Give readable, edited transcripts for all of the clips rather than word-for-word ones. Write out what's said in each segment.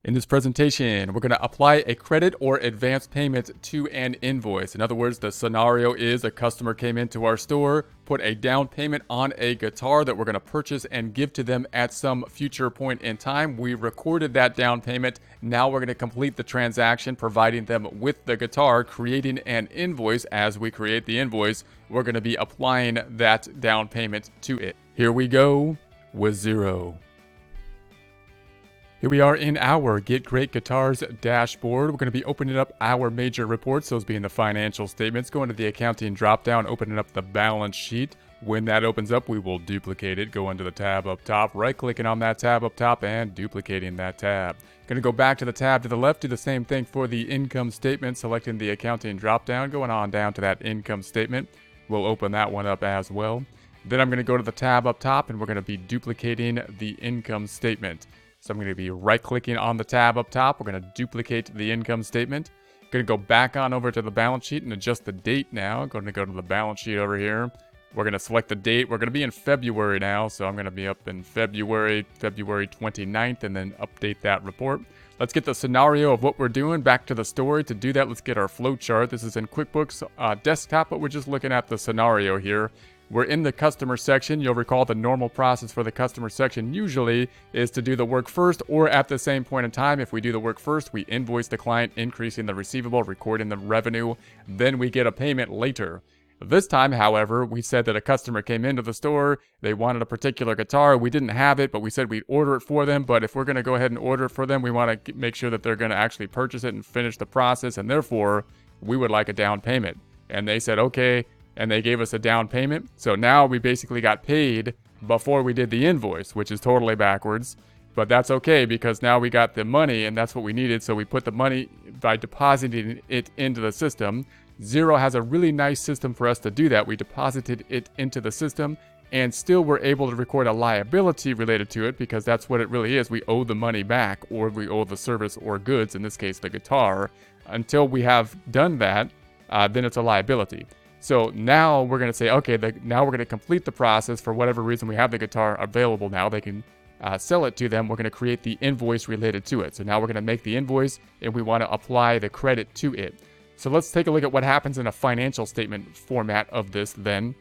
In this presentation, we're going to apply a credit or advance payment to an invoice. In other words, the scenario is a customer came into our store, put a down payment on a guitar that we're going to purchase and give to them at some future point in time. We recorded that down payment. Now we're going to complete the transaction, providing them with the guitar, creating an invoice. As we create the invoice, we're going to be applying that down payment to it. Here we go with Xero. Here we are in our Get Great Guitars dashboard. We're going to be opening up our major reports, those being the financial statements, going to the accounting dropdown, opening up the balance sheet. When that opens up, we will duplicate it, go into the tab up top, right-clicking on that tab up top and duplicating that tab. Going to go back to the tab to the left, do the same thing for the income statement, selecting the accounting dropdown, going on down to that income statement. We'll open that one up as well. Then I'm going to go to the tab up top and we're going to be duplicating the income statement. So I'm going to be right-clicking on the tab up top. We're going to duplicate the income statement. Going to go back on over to the balance sheet and adjust the date now. Going to go to the balance sheet over here. We're going to select the date. We're going to be in February now, so I'm going to be up in February 29th, and then update that report. Let's get the scenario of what we're doing back to the story. To do that, let's get our flow chart. This is in QuickBooks Desktop, but we're just looking at the scenario here. We're in the customer section. You'll recall the normal process for the customer section usually is to do the work first or at the same point in time. If we do the work first, we invoice the client, increasing the receivable, recording the revenue. Then we get a payment later. This time, however, we said that a customer came into the store. They wanted a particular guitar. We didn't have it, but we said we'd order it for them. But if we're going to go ahead and order it for them, we want to make sure that they're going to actually purchase it and finish the process. And therefore, we would like a down payment. And they said, okay. And they gave us a down payment. So now we basically got paid before we did the invoice, which is totally backwards. But that's okay because now we got the money and that's what we needed. So we put the money by depositing it into the system. Xero has a really nice system for us to do that. We deposited it into the system and still we're able to record a liability related to it because that's what it really is. We owe the money back or we owe the service or goods, in this case the guitar. Until we have done that, then it's a liability. So now we're going to say, okay, now we're going to complete the process. For whatever reason, we have the guitar available now. They can sell it to them. We're going to create the invoice related to it. So now we're going to make the invoice and we want to apply the credit to it. So let's take a look at what happens in a financial statement format of this then.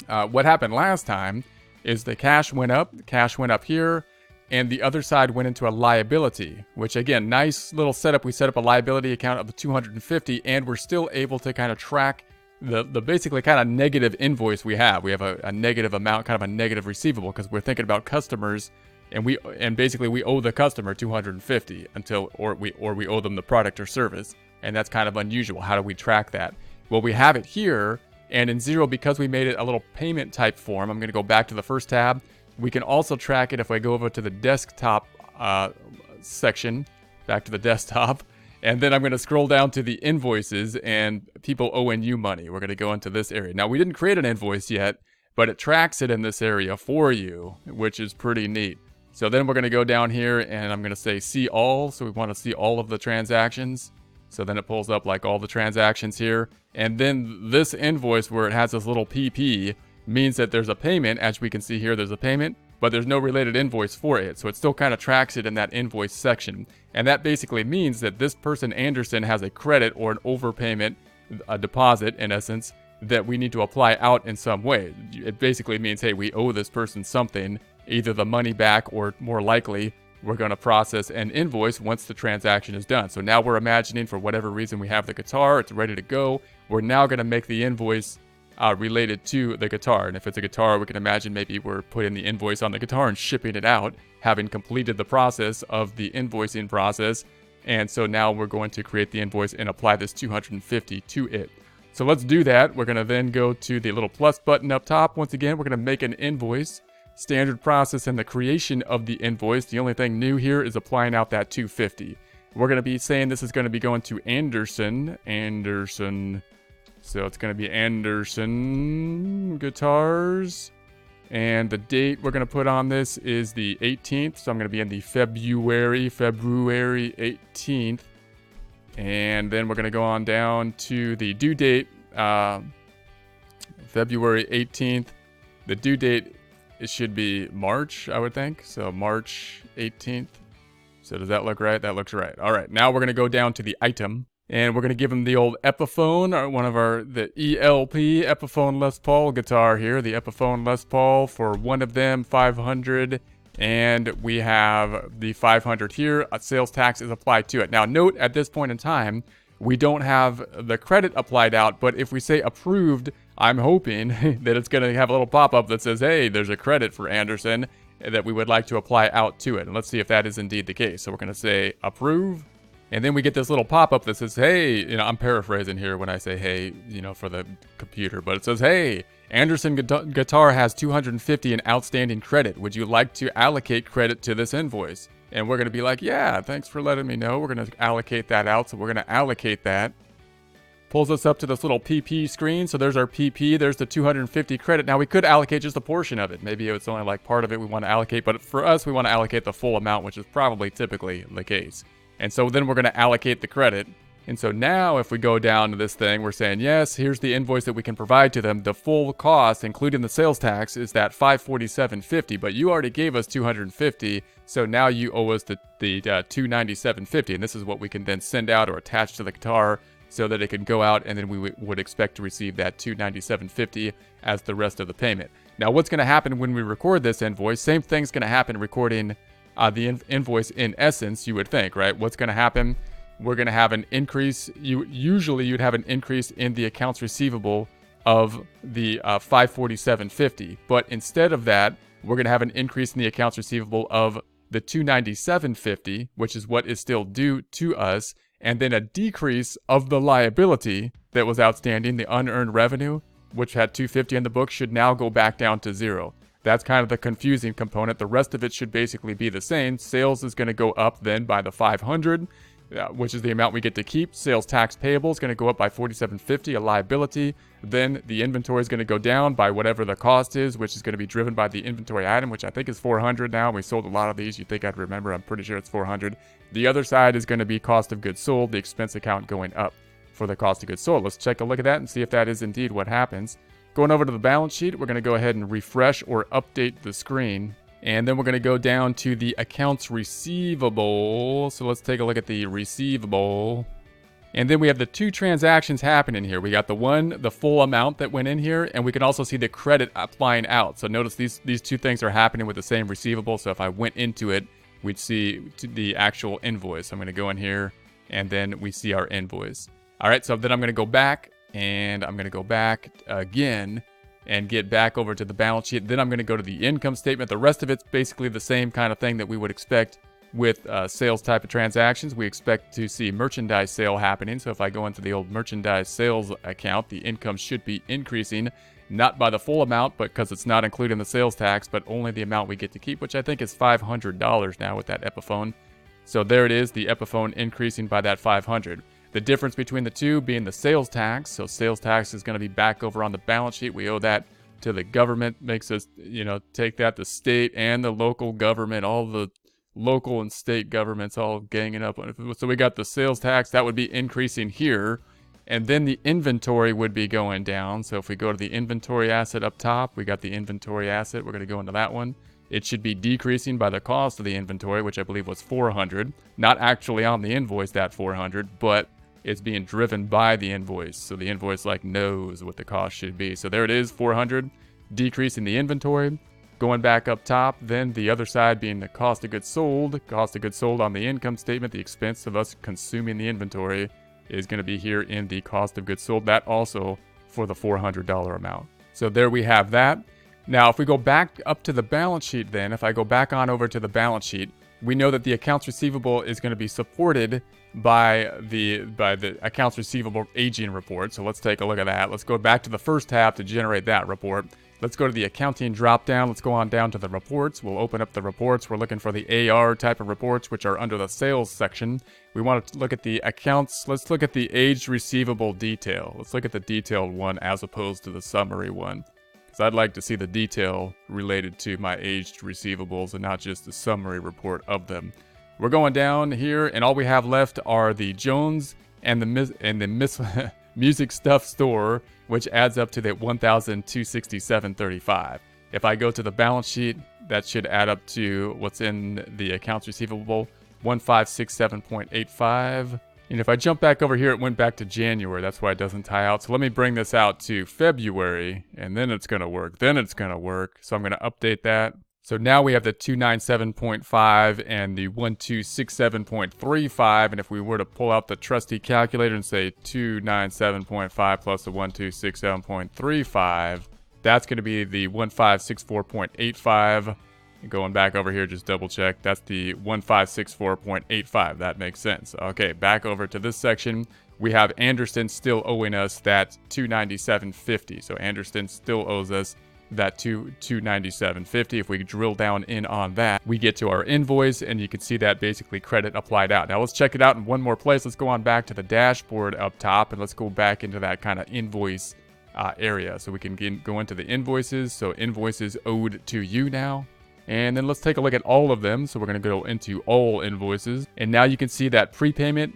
What happened last time is the cash went up here, and the other side went into a liability, which again, nice little setup. We set up a liability account of the 250 and we're still able to kind of track the basically kind of negative invoice we have. We have a negative amount, kind of a negative receivable, because we're thinking about customers, and basically we owe the customer 250 or we owe them the product or service, and that's kind of unusual. How do we track that? Well, we have it here, and in Xero, because we made it a little payment type form, I'm going to go back to the first tab. We can also track it if I go over to the desktop section, back to the desktop. And then I'm going to scroll down to the invoices and people owing you money. We're going to go into this area. Now, we didn't create an invoice yet, but it tracks it in this area for you, which is pretty neat. So then we're going to go down here and I'm going to say see all. So we want to see all of the transactions. So then it pulls up like all the transactions here. And then this invoice where it has this little PP means that there's a payment. As we can see here, there's a payment, but there's no related invoice for it. So it still kind of tracks it in that invoice section. And that basically means that this person, Anderson, has a credit or an overpayment, a deposit in essence, that we need to apply out in some way. It basically means, hey, we owe this person something, either the money back or more likely, we're going to process an invoice once the transaction is done. So now we're imagining for whatever reason we have the guitar, it's ready to go. We're now going to make the invoice related to the guitar. And if it's a guitar, we can imagine maybe we're putting the invoice on the guitar and shipping it out, having completed the process of the invoicing process. And so now we're going to create the invoice and apply this 250 to it. So let's do that. We're going to then go to the little plus button up top. Once again, we're going to make an invoice. Standard process in the creation of the invoice. The only thing new here is applying out that 250. We're going to be saying this is going to be going to Anderson. So it's going to be Anderson Guitars. And the date we're going to put on this is the 18th. So I'm going to be in the February 18th. And then we're going to go on down to the due date, February 18th. The due date, it should be March, I would think. So March 18th. So does that look right? That looks right. All right, now we're going to go down to the item. And we're going to give him the old Epiphone, or one of the ELP, Epiphone Les Paul guitar here. The Epiphone Les Paul for one of them, 500. And we have the 500 here. A sales tax is applied to it. Now note, at this point in time, we don't have the credit applied out, but if we say approved, I'm hoping that it's going to have a little pop-up that says, hey, there's a credit for Anderson that we would like to apply out to it. And let's see if that is indeed the case. So we're going to say approve. And then we get this little pop-up that says, hey, I'm paraphrasing here when I say, hey, for the computer, but it says, hey, Anderson Guitar has 250 in outstanding credit. Would you like to allocate credit to this invoice? And we're going to be like, yeah, thanks for letting me know. We're going to allocate that out. So we're going to allocate that. Pulls us up to this little PP screen. So there's our PP. There's the 250 credit. Now we could allocate just a portion of it. Maybe it's only like part of it we want to allocate. But for us, we want to allocate the full amount, which is probably typically the case. And so then we're going to allocate the credit. And so now if we go down to this thing, we're saying, yes, here's the invoice that we can provide to them. The full cost, including the sales tax, is that $547.50, but you already gave us $250, so now you owe us the $297.50, and this is what we can then send out or attach to the guitar so that it can go out, and then we would expect to receive that $297.50 as the rest of the payment. Now what's going to happen when we record this invoice? Same thing's going to happen recording the invoice in essence, you would think, right? What's going to happen? We're going to have an increase. Usually you'd have an increase in the accounts receivable of the $547.50. But instead of that, we're going to have an increase in the accounts receivable of the $297.50, which is what is still due to us, and then a decrease of the liability that was outstanding, the unearned revenue, which had $250 in the book, should now go back down to zero. That's kind of the confusing component. The rest of it should basically be the same. Sales is going to go up then by the $500, which is the amount we get to keep. Sales tax payable is going to go up by $47.50, a liability. Then the inventory is going to go down by whatever the cost is, which is going to be driven by the inventory item, which I think is $400 now. We sold a lot of these. You'd think I'd remember. I'm pretty sure it's $400. The other side is going to be cost of goods sold, the expense account going up for the cost of goods sold. Let's take a look at that and see if that is indeed what happens. Going over to the balance sheet, we're going to go ahead and refresh or update the screen. And then we're going to go down to the accounts receivable. So let's take a look at the receivable. And then we have the two transactions happening here. We got the full amount that went in here, and we can also see the credit applying out. So notice these two things are happening with the same receivable. So if I went into it, we'd see the actual invoice. I'm going to go in here, and then we see our invoice. All right, so then I'm going to go back, and I'm going to go back again and get back over to the balance sheet. Then I'm going to go to the income statement. The rest of it's basically the same kind of thing that we would expect with sales type of transactions. We expect to see merchandise sale happening. So if I go into the old merchandise sales account, the income should be increasing, not by the full amount, but because it's not including the sales tax, but only the amount we get to keep, which I think is $500 now with that Epiphone. So there it is, the Epiphone increasing by that $500. The difference between the two being the sales tax. So sales tax is going to be back over on the balance sheet. We owe that to the government. Makes us, take that, the state and the local government, all the local and state governments all ganging up on it. So we got the sales tax. That would be increasing here. And then the inventory would be going down. So if we go to the inventory asset up top, we got the inventory asset. We're going to go into that one. It should be decreasing by the cost of the inventory, which I believe was $400. Not actually on the invoice, that $400, but it's being driven by the invoice. So the invoice knows what the cost should be. So there it is, $400, decreasing the inventory. Going back up top, then the other side being the cost of goods sold. Cost of goods sold on the income statement, the expense of us consuming the inventory is going to be here in the cost of goods sold. That also for the $400 amount. So there we have that. Now, if we go back up to the balance sheet then, if I go back on over to the balance sheet, we know that the accounts receivable is going to be supported by the accounts receivable aging report. So let's take a look at that. Let's go back to the first tab to generate that report. Let's go to the accounting drop down. Let's go on down to the reports. We'll open up the reports. We're looking for the AR type of reports, which are under the sales section. We want to look at the accounts. Let's look at the aged receivable detail. Let's look at the detailed one as opposed to the summary one, because I'd like to see the detail related to my aged receivables and not just the summary report of them. We're going down here, and all we have left are the Jones and the Music Stuff Store, which adds up to the $1,267.35. If I go to the balance sheet, that should add up to what's in the accounts receivable, 1567.85. And if I jump back over here, it went back to January. That's why it doesn't tie out. So let me bring this out to February, and then it's going to work. Then it's going to work. So I'm going to update that. So now we have the 297.5 and the 1267.35. And if we were to pull out the trusty calculator and say 297.5 plus the 1267.35, that's going to be the 1564.85. Going back over here, just double check. That's the 1564.85. That makes sense. Okay, back over to this section. We have Anderson still owing us that 297.50. So Anderson still owes us that 297.50. If we drill down in on that, we get to our invoice, and you can see that basically credit applied out. Now let's check it out in one more place. Let's go on back to the dashboard up top, and let's go back into that kind of invoice area. So we can go into the invoices. So invoices owed to you now. And then let's take a look at all of them. So we're going to go into all invoices. And now you can see that prepayment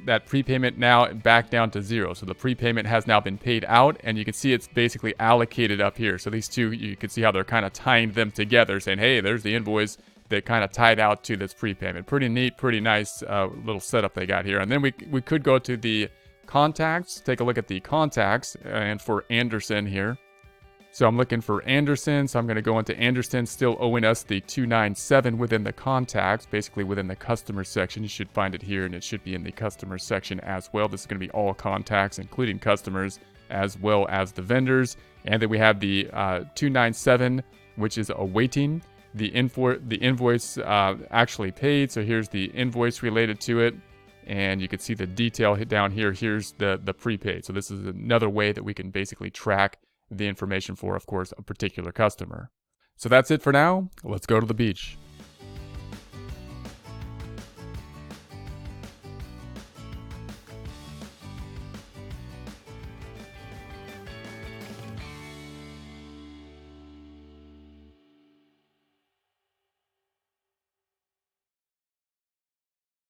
now back down to 0. So the prepayment has now been paid out, and you can see it's basically allocated up here. So these two, you can see how they're kind of tying them together, saying, hey, there's the invoice that kind of tied out to this prepayment. Pretty neat, pretty nice little setup they got here. And then we could go to the contacts, take a look at the contacts, and for Anderson here. So I'm looking for Anderson, so I'm going to go into Anderson, still owing us the 297 within the contacts, basically within the customer section. You should find it here, and it should be in the customer section as well. This is going to be all contacts, including customers, as well as the vendors. And then we have the 297, which is awaiting the invoice actually paid. So here's the invoice related to it. And you can see the detail down here. Here's the prepaid. So this is another way that we can basically track the information for, of course, a particular customer. So that's it for now. Let's go to the beach.